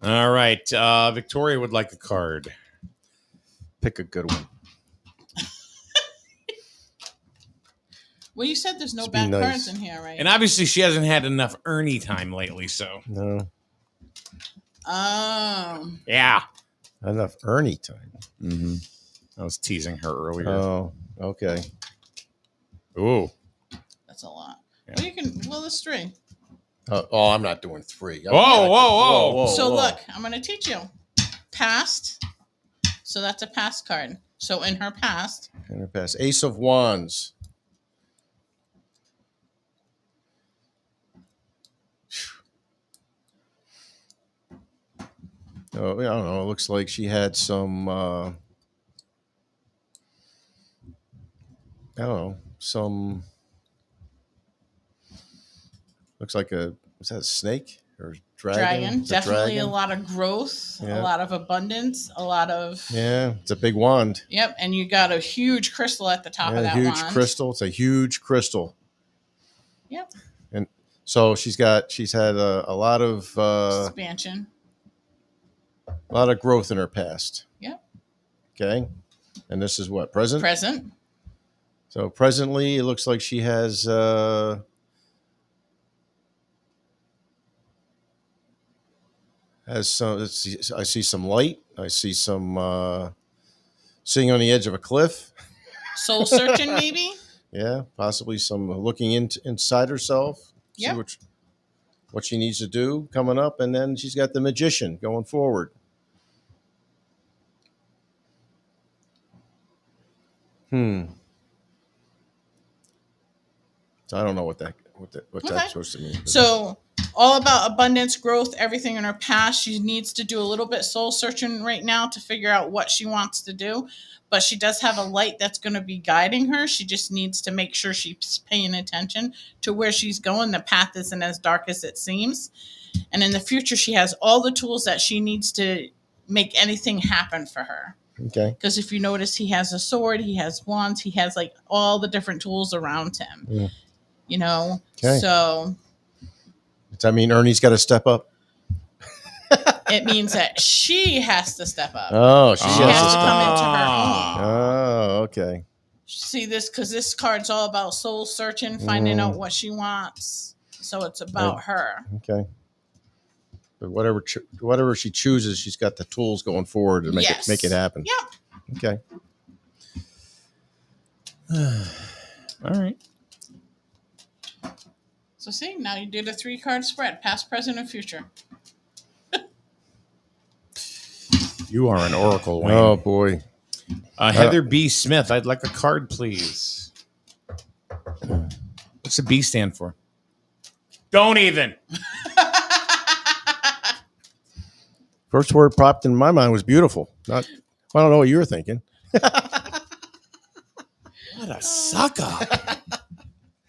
All right. Victoria would like a card. Pick a good one. Well, you said there's no bad cards in here, right? And obviously she hasn't had enough Ernie time lately, so. No. Yeah. Enough Ernie time. Mm-hmm. I was teasing her earlier. Oh, okay. Ooh. That's a lot. Yeah. Well, there's three. I'm not doing three. Whoa. So look, I'm going to teach you. Past. So that's a past card. So in her past. Ace of Wands. Oh, I don't know. It looks like she had some, I don't know, looks like was that a snake or dragon? Definitely a lot of growth, a lot of abundance, a lot of. Yeah, it's a big wand. Yep. And you got a huge crystal at the top of that huge wand. Crystal. It's a huge crystal. Yep. And so she's had a lot of expansion. A lot of growth in her past. Yep. Okay. And this is what? Present? Present. So presently, it looks like she has some, I see some light. I see some sitting on the edge of a cliff. Soul searching, maybe? Yeah, possibly some looking inside herself. Yep. See what she needs to do coming up. And then she's got the Magician going forward. So I don't know what that's Okay. supposed to mean. So all about abundance, growth, everything in her past. She needs to do a little bit soul searching right now to figure out what she wants to do. But she does have a light that's going to be guiding her. She just needs to make sure she's paying attention to where she's going. The path isn't as dark as it seems. And in the future, she has all the tools that she needs to make anything happen for her. Okay. Because if you notice, he has a sword, he has wands, he has like all the different tools around him. Yeah. You know? Okay. So Does that mean Ernie's got to step up? it means that she has to step up. Oh, She has to come into her own. Oh, okay. See this, because this card's all about soul searching, finding out what she wants. So it's about her. Okay. But whatever she chooses, she's got the tools going forward to make it happen. Yep. Okay. All right. So see, now you did a 3-card spread, past, present, and future. You are an oracle, Wayne. Oh boy. Heather B. Smith, I'd like a card, please. What's the B stand for? Don't even. First word popped in my mind was beautiful. I don't know what you were thinking. What a suck up.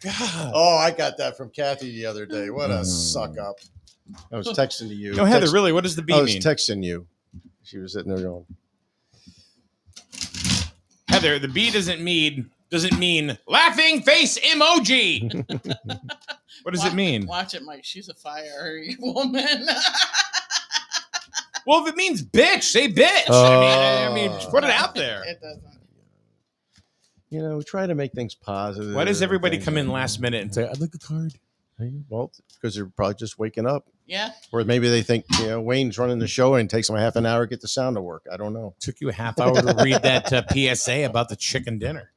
God. Oh, I got that from Kathy the other day. What a suck up. I was texting to you. No, Heather, really, what does the B I was mean? texting you. She was sitting there going, Heather, the B doesn't mean laughing face emoji. What does it mean? Watch it, Mike. She's a fiery woman. Well, if it means bitch, say bitch. I mean, just put it out there. It doesn't. you know, try to make things positive. Why does everybody come in last minute and say, I'd like a card? Well, because they're probably just waking up. Yeah. Or maybe they think, Wayne's running the show and it takes him a half an hour to get the sound to work. I don't know. Took you a half hour to read that PSA about the chicken dinner.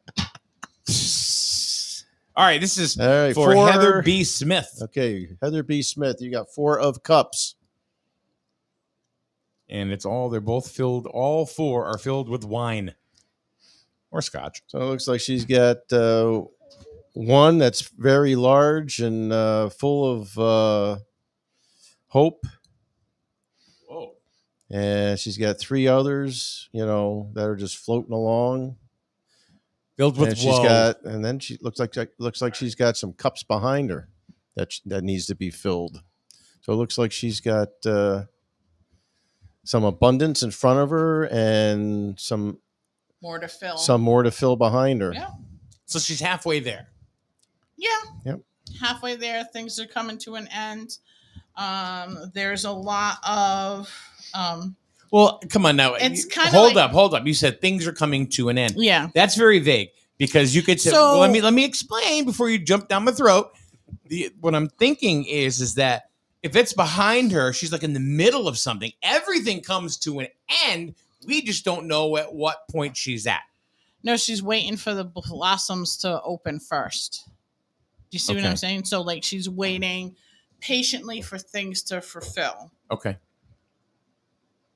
All right, this is for Heather B. Smith. Okay, Heather B. Smith, you got 4 of cups. And they're both filled, all 4 are filled with wine or scotch. So it looks like she's got one that's very large and full of hope. Whoa. And she's got 3 others, that are just floating along. Filled with and then she looks like she's got some cups behind her that needs to be filled. So it looks like she's got some abundance in front of her and some more to fill. Some more to fill behind her. Yeah. So she's halfway there. Yeah. Yep. Halfway there. Things are coming to an end. There's a lot of well, come on now. It's kind of hold up. You said things are coming to an end. Yeah. That's very vague because you could say, well, let me explain before you jump down my throat. What I'm thinking is that if it's behind her, she's like in the middle of something. Everything comes to an end. We just don't know at what point she's at. No, she's waiting for the blossoms to open first. Do you see what I'm saying? So like she's waiting patiently for things to fulfill. Okay.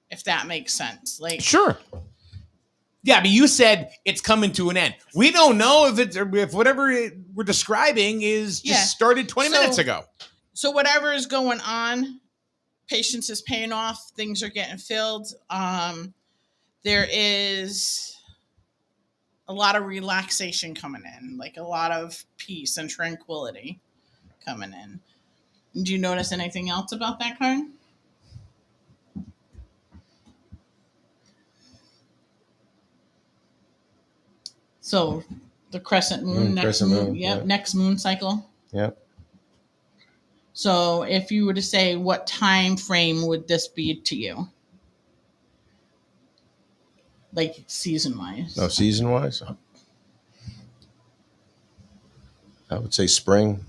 If that makes sense. Like sure. Yeah, but you said it's coming to an end. We don't know if whatever we're describing is just started 20 minutes ago. So whatever is going on, patience is paying off. Things are getting filled. There is a lot of relaxation coming in, like a lot of peace and tranquility coming in. Do you notice anything else about that card? So the crescent moon, next moon. Yep, next moon cycle. Yep. So if you were to say, what time frame would this be to you? Like season-wise. No, season-wise? I would say spring.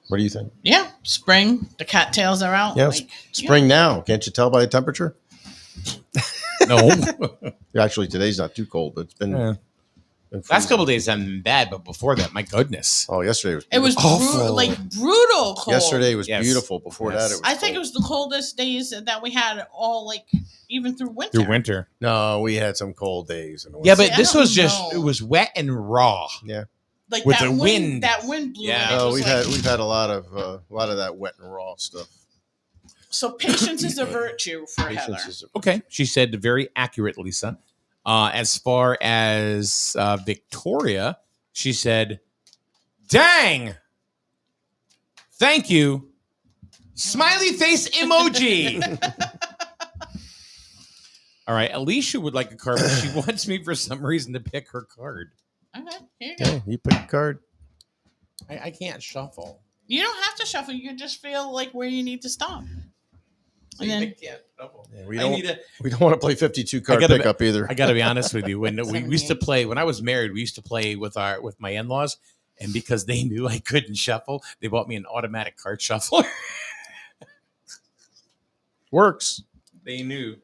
What do you think? Yeah, spring. The cattails are out. Yeah, spring now. Can't you tell by the temperature? No. Actually, today's not too cold, but it's been Last couple of days haven't been bad, but before that, my goodness. Oh, yesterday It was awful. brutal cold. Yesterday was Yes. beautiful. Before that, it was I think it cold. was the coldest days that we had all even through winter. Through winter. No, we had some cold days. In the Yeah, winter. but I this don't was just, know. it was wet and raw. Yeah. Like with that the wind. That wind blew. Yeah. And it No, was we've had a lot of that wet and raw stuff. So patience is a virtue for Heather. Okay. She said very accurate, Lisa. As far as Victoria, she said, dang. Thank you. Smiley face emoji. All right. Alicia would like a card, but she wants me for some reason to pick her card. Okay, here you go. Okay, you pick a card. I can't shuffle. You don't have to shuffle. You just feel like where you need to stop. And then Yeah, we don't want to play 52 card I gotta pickup either. I got to be honest with you. When we used to play, when I was married, we used to play with my in-laws, and because they knew I couldn't shuffle, they bought me an automatic card shuffler. Works. They knew.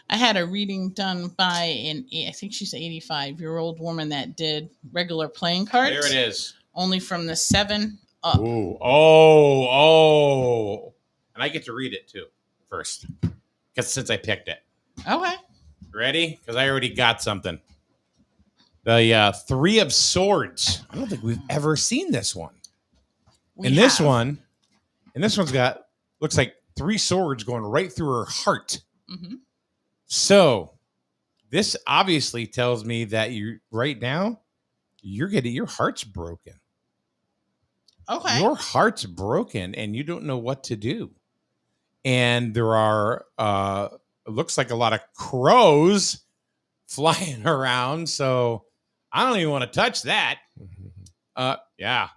I had a reading done by I think she's an 85-year-old woman that did regular playing cards. There it is. Only from the 7 up. Ooh. Oh. And I get to read it too first, because since I picked it. Okay. Ready? Because I already got something. The 3 of Swords. I don't think we've ever seen this one. This one's got, looks like 3 swords going right through her heart. Mm-hmm. So this obviously tells me that you right now your heart's broken. Okay. Your heart's broken and you don't know what to do. And there are it looks like a lot of crows flying around. So I don't even want to touch that. Yeah.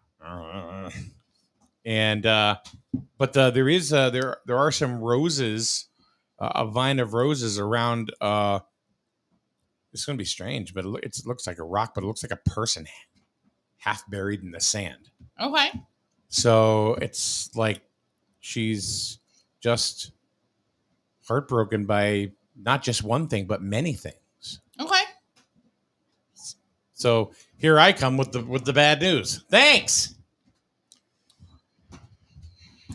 And but there is there are some roses, a vine of roses around. It's going to be strange, but it looks like a rock, but it looks like a person half buried in the sand. Okay. So it's like she's just heartbroken by not just one thing, but many things. Okay. So here I come with the bad news. Thanks.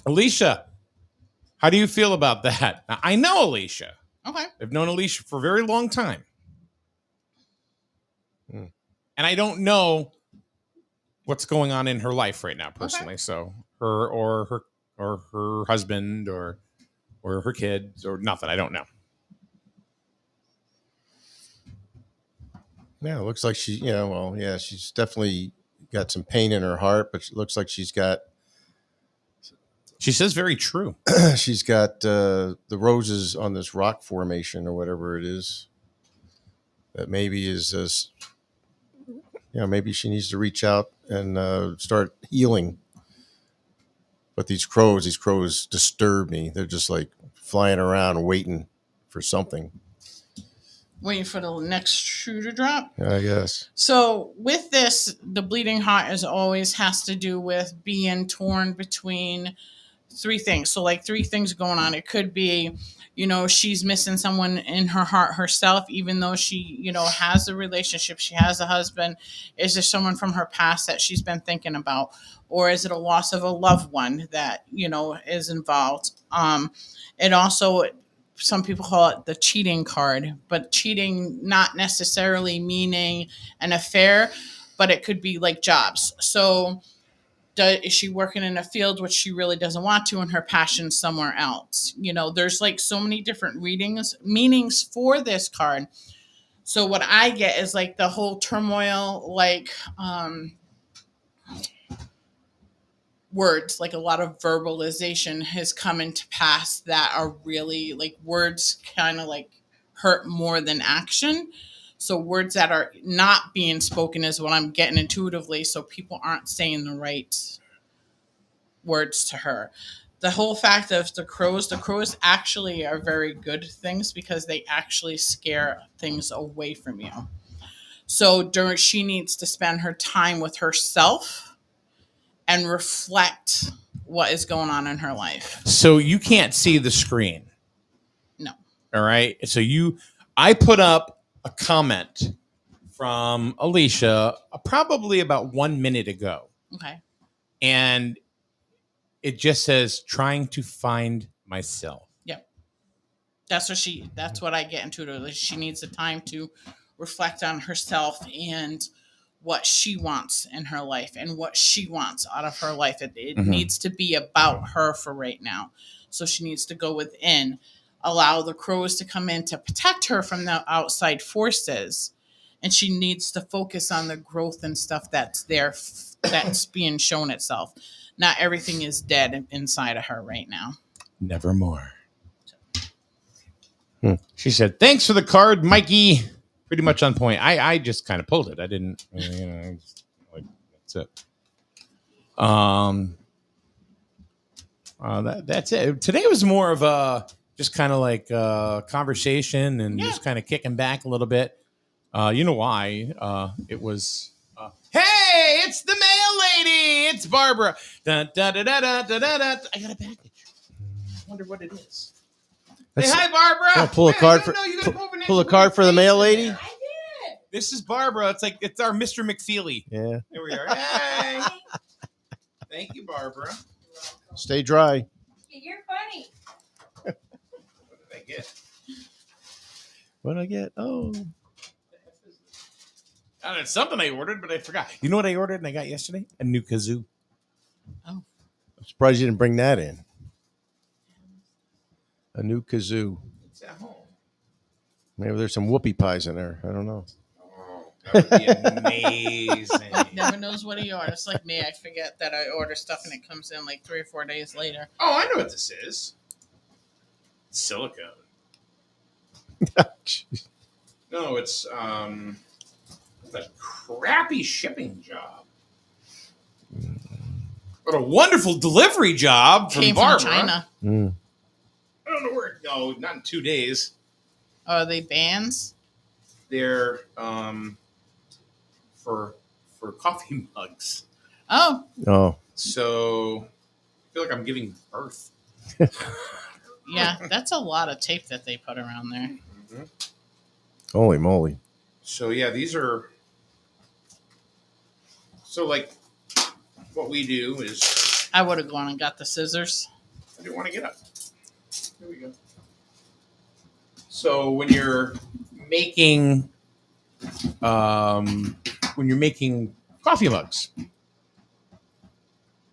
Alicia, how do you feel about that? Now, I know Alicia. Okay. I've known Alicia for a very long time. And I don't know what's going on in her life right now personally. Okay. So her husband or her kids or nothing. I don't know. Yeah, it looks like she's definitely got some pain in her heart, but it looks like she says very true. She's got the roses on this rock formation or whatever it is. That maybe is maybe she needs to reach out and start healing. But these crows disturb me. They're just like flying around waiting for something. Waiting for the next shoe to drop. I guess. So with this, the bleeding heart always has to do with being torn between 3 things. So like 3 things going on. It could be, she's missing someone in her heart herself, even though she, has a relationship, she has a husband. Is there someone from her past that she's been thinking about? Or is it a loss of a loved one that, is involved? It also, some people call it the cheating card, but cheating not necessarily meaning an affair, but it could be like jobs. So is she working in a field which she really doesn't want to, and her passion's somewhere else? There's like so many different meanings for this card. So what I get is like the whole turmoil, like words, like a lot of verbalization has come into pass that are really like words kind of like hurt more than action. So words that are not being spoken is what I'm getting intuitively. So people aren't saying the right words to her. The whole fact of the crows actually are very good things because they actually scare things away from you. So she needs to spend her time with herself and reflect what is going on in her life. So you can't see the screen. No. All right. So I put up a comment from Alicia probably about 1 minute ago. Okay. And it just says trying to find myself. Yep. That's what I get into. She needs the time to reflect on herself and what she wants in her life and what she wants out of her life. It needs to be about her for right now. So she needs to go within, allow the crows to come in to protect her from the outside forces. And she needs to focus on the growth and stuff that's there, that's being shown itself. Not everything is dead inside of her right now. Nevermore. She said, thanks for the card, Mikey. Pretty much on point. I just kind of pulled it. I didn't, that's it. That's it. Today was more of a just kind of like conversation and just kind of kicking back a little bit. You know why? It was, hey, it's the mail lady. It's Barbara. Da, da, da, da, da, da, da. I got a package. I wonder what it is. Hey, hi, Barbara. Pull a card for pull a card for the mail lady. I did. This is Barbara. It's our Mr. McFeely. Yeah. Here we are. Hey. Thank you, Barbara. Stay dry. You're funny. What did I get? What did I get? Oh. I don't know, it's something I ordered, but I forgot. You know what I ordered and I got yesterday? A new kazoo. Oh. I'm surprised you didn't bring that in. A new kazoo. It's at home. Maybe there's some whoopie pies in there. I don't know. Oh, that would be amazing. Never knows what he orders. It's like me. I forget that I order stuff and it comes in like 3 or 4 days later. Oh, I know what this is. Silicone. Jeez. No, it's a crappy shipping job. But a wonderful delivery job from Came Barbara. from China. I don't know where. No, not in 2 days. Are they bands? They're for coffee mugs. Oh. Oh. So I feel like I'm giving birth. Yeah, that's a lot of tape that they put around there. Mm-hmm. Holy moly. So yeah, these are. So like, what we do is. I would have gone and got the scissors. I didn't want to get up. Here we go. So when you're making coffee mugs,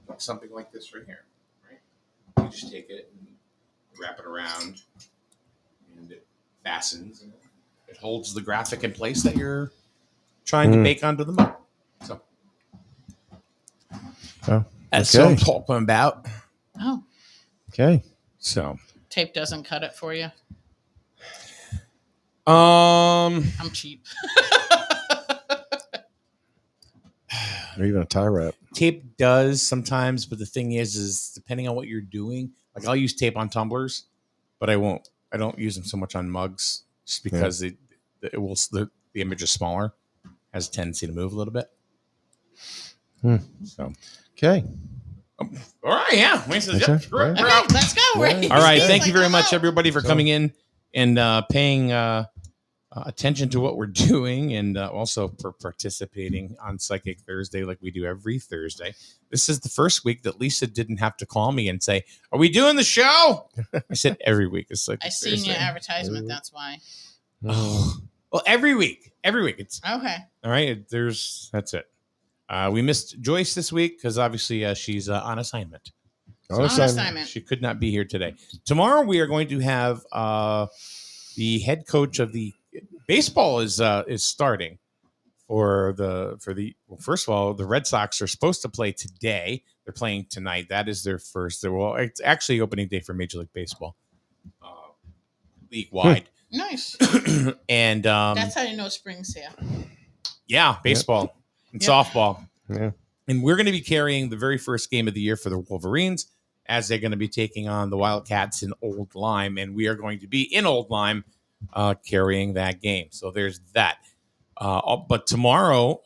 like something like this right here, right? You just take it and wrap it around, and it fastens, and it holds the graphic in place that you're trying to bake onto the mug. So that's what I'm talking about. Oh. Okay. So tape doesn't cut it for you. I'm cheap. Or even a tie wrap. Tape does sometimes, but the thing is depending on what you're doing, like I'll use tape on tumblers, but I don't use them so much on mugs just because the image is smaller, has a tendency to move a little bit. So, okay. All right, yeah. Wayne says, yep, screw it, we're out. Let's go. Yeah. All right, thank you very much, everybody, for coming in and paying attention to what we're doing, and also for participating on Psychic Thursday like we do every Thursday. This is the first week that Lisa didn't have to call me and say, "Are we doing the show?" I said every week. It's like I seen your advertisement. That's why. Oh, well, every week. It's Okay. all right. That's it. We missed Joyce this week because obviously she's on assignment. On assignment. She could not be here today. Tomorrow we are going to have the head coach of the baseball is starting for the first of all, the Red Sox are supposed to play today. They're playing tonight. That is their first. It's actually opening day for Major League Baseball, league wide. Nice. And that's how you know spring's here. Yeah, baseball and softball. Yeah. And we're going to be carrying the very first game of the year for the Wolverines as they're going to be taking on the Wildcats in Old Lyme. And we are going to be in Old Lyme carrying that game. So there's that. But tomorrow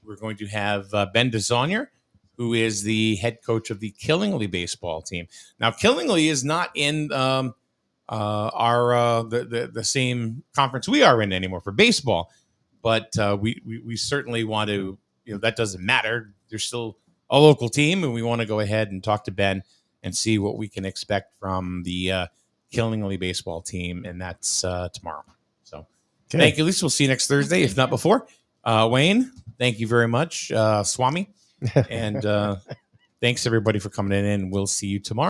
we're going to have Ben DeSaunier, who is the head coach of the Killingly baseball team. Now, Killingly is not in the same conference we are in anymore for baseball. but we certainly want to, that doesn't matter. There's still a local team, and we want to go ahead and talk to Ben and see what we can expect from the Killingly baseball team, and that's tomorrow. So thank you, Lisa. We'll see you next Thursday, if not before. Wayne, thank you very much, Swami. And thanks, everybody, for coming in, and we'll see you tomorrow.